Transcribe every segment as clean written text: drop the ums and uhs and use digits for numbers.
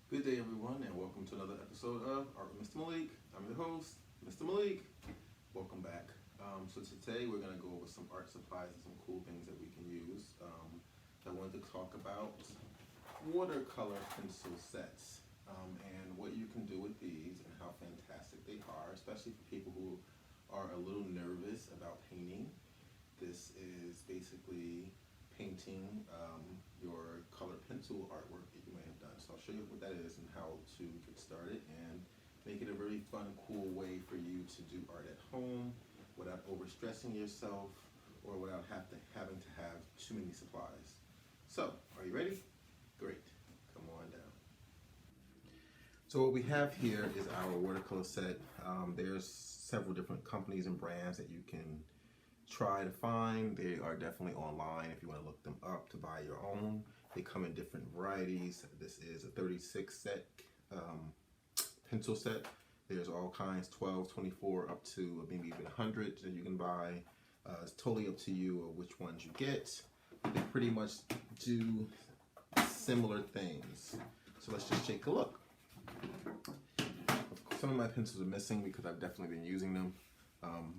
Good day, everyone, and welcome to another episode of Art with Mr. Malik. I'm your host, Mr. Malik. Welcome back. So today we're going to go over some art supplies and some cool things that we can use. I wanted to talk about watercolor pencil sets and what you can do with these and how fantastic they are, especially for people who are a little nervous about painting. This is basically painting your color pencil artwork that you may have done. So I'll show you what that is and how to get started and make it a really fun, cool way for you to do art at home without overstressing yourself or without having to have too many supplies. So, are you ready? Great. Come on down. So what we have here is our watercolor set. There's several different companies and brands that you can try to find. They are definitely online if you want to look them up to buy your own. They come in different varieties. This is a 36 set pencil set. There's all kinds, 12, 24, up to maybe even 100 that you can buy. It's totally up to you of which ones you get. They pretty much do similar things. So let's just take a look. Some of my pencils are missing because I've definitely been using them.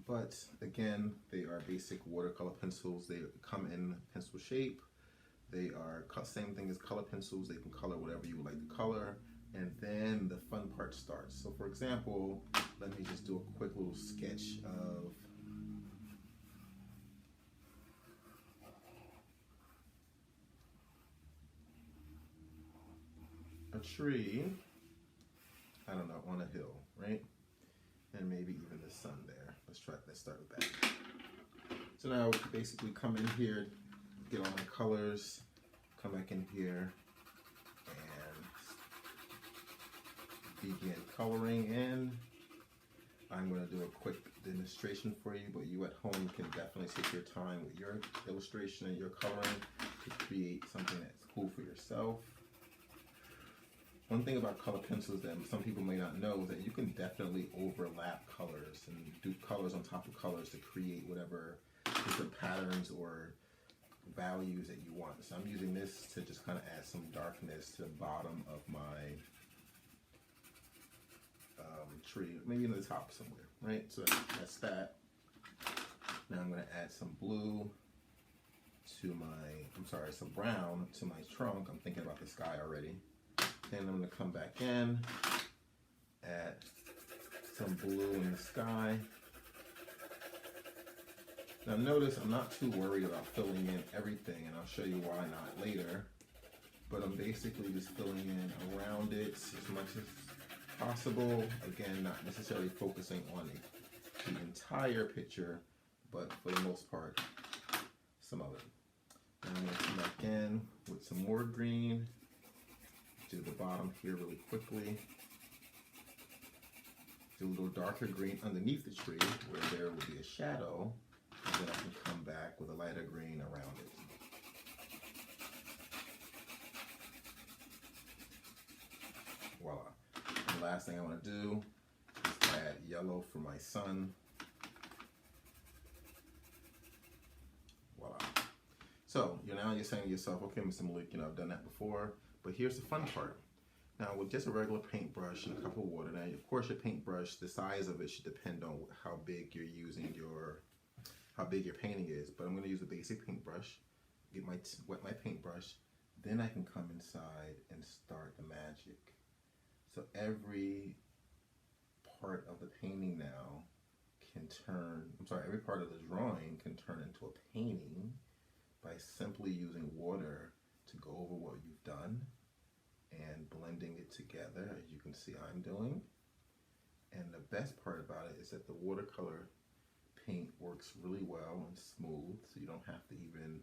But again, they are basic watercolor pencils. They come in pencil shape. They are same thing as color pencils. They can color whatever you would like to color. And then the fun part starts. So for example, let me just do a quick little sketch of a tree, I don't know, on a hill, right? And maybe even the sun there. Let's start with that. So now basically come in here, get all my colors, come back in here and begin coloring in. I'm going to do a quick demonstration for you, but you at home can definitely take your time with your illustration and your coloring to create something that's cool for yourself. One thing about color pencils that some people may not know is that you can definitely overlap colors and do colors on top of colors to create whatever different patterns or values that you want. So I'm using this to just kind of add some darkness to the bottom of my tree, maybe in the top somewhere, right? So that's that. Now I'm going to add some blue to some brown to my trunk. I'm thinking about the sky already. Then I'm going to come back in, add some blue in the sky. Now notice I'm not too worried about filling in everything, and I'll show you why not later. But I'm basically just filling in around it as much as possible. Again, not necessarily focusing on the entire picture, but for the most part, some of it. And I'm going to come back in with some more green. Do the bottom here really quickly. Do a little darker green underneath the tree where there will be a shadow, and then I can come back with a lighter green around it. Voila. And the last thing I want to do is add yellow for my sun. Voila. So you're saying to yourself, okay, Mr. Malik, I've done that before. But here's the fun part. Now with just a regular paintbrush and a cup of water, now of course your paintbrush, the size of it should depend on how big you're using how big your painting is. But I'm going to use a basic paintbrush, wet my paintbrush, then I can come inside and start the magic. So every part of the painting now every part of the drawing can turn into a painting by simply using water to go over what you've done and blending it together, as you can see I'm doing. And the best part about it is that the watercolor paint works really well and smooth, so you don't have to even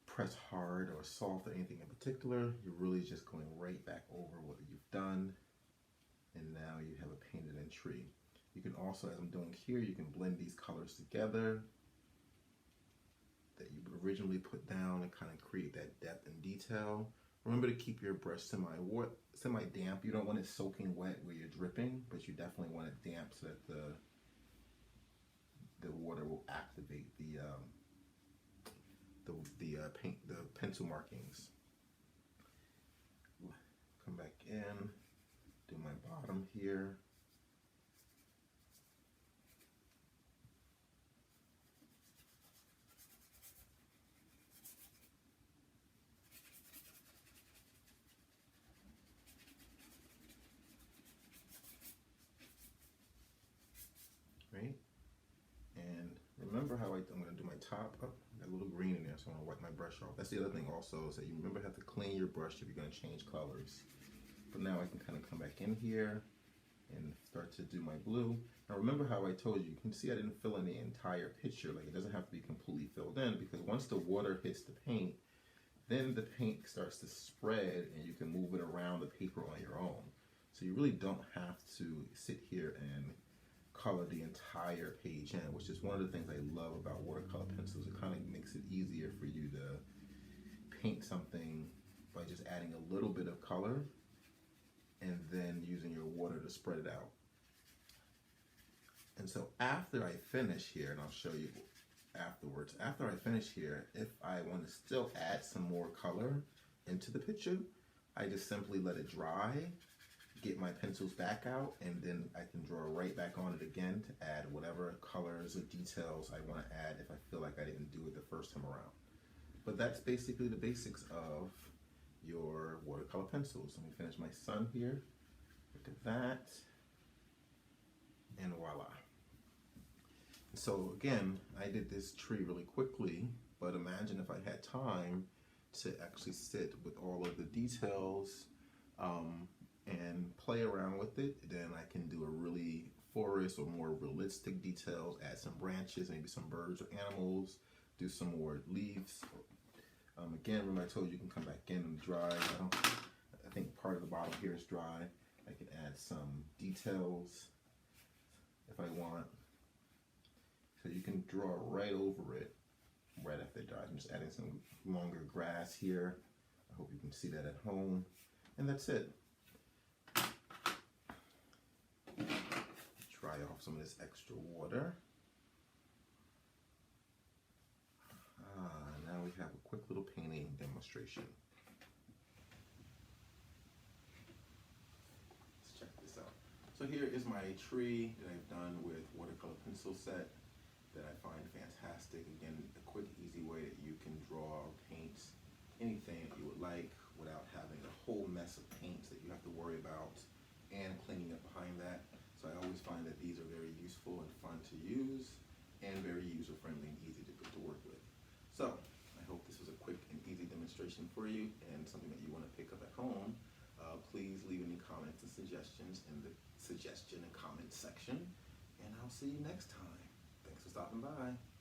press hard or soft or anything in particular. You're really just going right back over what you've done, and now you have a painted in tree. You can also, as I'm doing here, you can blend these colors together that you originally put down and kind of create that depth and detail. Remember to keep your brush semi-damp. You don't want it soaking wet where you're dripping, but you definitely want it damp so that the water will activate the pencil markings. come back in, do my bottom here. Right? And remember how I'm going to do my top. Oh, got a little green in there, so I'm going to wipe my brush off. That's the other thing also, is that you remember have to clean your brush if you're going to change colors. But now I can kind of come back in here and start to do my blue. Now remember how I told you can see I didn't fill in the entire picture. Like, it doesn't have to be completely filled in, because once the water hits the paint, then the paint starts to spread and you can move it around the paper on your own. So you really don't have to sit here and color the entire page in, which is one of the things I love about watercolor pencils. It kind of makes it easier for you to paint something by just adding a little bit of color and then using your water to spread it out. And so after I finish here, and I'll show you afterwards, after I finish here, if I want to still add some more color into the picture, I just simply let it dry, get my pencils back out, and then I can draw right back on it again to add whatever colors or details I want to add if I feel like I didn't do it the first time around. But that's basically the basics of your watercolor pencils. Let me finish my sun here. Look at that. And voila. So again, I did this tree really quickly, but imagine if I had time to actually sit with all of the details and play around with it. Then I can do a really forest or more realistic details, add some branches, maybe some birds or animals, do some more leaves. Again, remember I told you can come back in and dry. I think part of the bottom here is dry. I can add some details if I want. So you can draw right over it right after it dries. I'm just adding some longer grass here. I hope you can see that at home. And that's it. Dry off some of this extra water. Now we have a quick little painting demonstration. Let's check this out. So here is my tree that I've done with watercolor pencil set that I find fantastic. Again, a quick, easy way that you can draw or paint anything that you would like without having a whole mess of paints that you have to worry about and cleaning up behind that. So I always find that these are very useful and fun to use and very user-friendly and easy to work with. So I hope this was a quick and easy demonstration for you and something that you want to pick up at home. Please leave any comments and suggestions in the suggestion and comment section, and I'll see you next time. Thanks for stopping by.